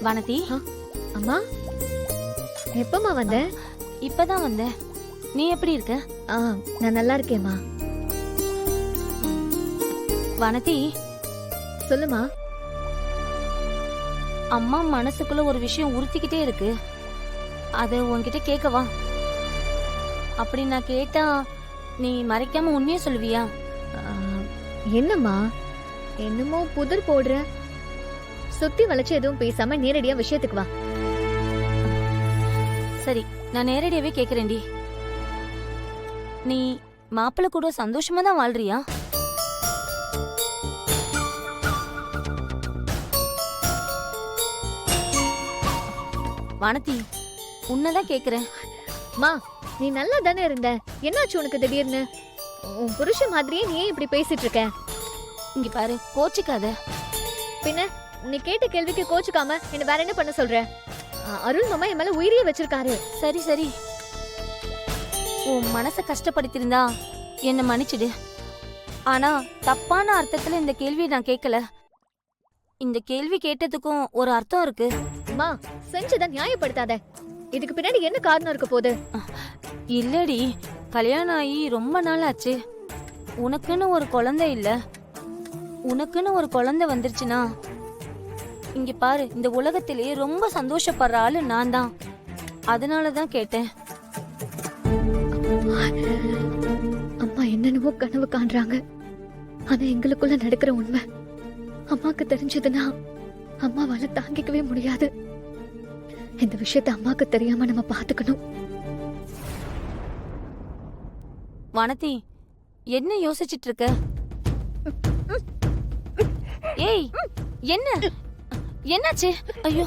வானதி, அம்மா எப்பமா வந்த? இப்பதான் வந்தேன். நீ எப்படி இருக்க? நான் நல்லா இருக்கேம்மா. வானதி, சொல்லுமா. அம்மா மனசுக்குள்ள ஒரு விஷயம் உறுத்திக்கிட்டே இருக்கு. அத உன்கிட்ட கேட்கவா? அப்படி நான் கேட்டா நீ மறைக்காம உண்மையே சொல்லுவியா? என்னம்மா என்னமோ புதிர் போடுற? சுத்தி வளைச்சு எதுவும் பேசாம நேரடியா விஷயத்துக்கு வா. சரி, நான் நேரடியாவே கேக்குறேன்டி. நீ மாப்பிள்ளை கூட சந்தோஷமா தான் வாழ்றியா? வானதி, உன்னதான் கேக்குறேன். மா, நீ நல்லா தானே இருந்த, என்னாச்சு உனக்கு திடீர்னு? உன் புருஷன் மாதிரியே நீ ஏன் இப்படி பேசிட்டு இருக்க? இங்க பாரு, கோச்சிக்காத. பின்ன நீ கேட்ட கேள்விக்கு கோச்சுக்காம என்ன வேற என்ன பண்ண சொல்ற? அருள் மாமா என் மேல உயிரியே வச்சிருக்காரு. சரி சரி, உன் மனச கஷ்டப்படுத்திருந்தா என்ன மன்னிச்சிடு. ஆனா தப்பான அர்த்தத்துல இந்த கேள்வியை நான் கேட்கல. இந்த கேள்வி கேட்டதுக்கும் ஒரு அர்த்தம் இருக்கு. மா, செஞ்சத நியாயப்படுத்தாத. இதுக்கு பின்னாடி என்ன காரணம் இருக்க போகுது? இல்லடி, கல்யாணம் ஆகி ரொம்ப நாள் ஆச்சு. உனக்குன்னு ஒரு குழந்தை இல்ல. உனக்குன்னு ஒரு குழந்தை வந்துருச்சுன்னா இங்க பாரு, இந்த உலகத்திலேயே ரொம்ப சந்தோஷப்படுற ஆளு நான் தான். அதனாலதான் கேட்டேன். அம்மா என்னென்னவோ கனவு காண்றாங்க. ஆனா எங்களுக்குள்ள நடக்கிற உண்மை அம்மாக்கு தெரிஞ்சதுன்னா அம்மாவால தாங்கிக்கவே முடியாது. இந்த விஷயத்த அம்மாக்கு தெரியாம நம்ம பாத்துக்கணும். வானதி, என்ன யோசிச்சிட்டு இருக்க? ஏய், என்ன என்னாச்சு? ஐயோ,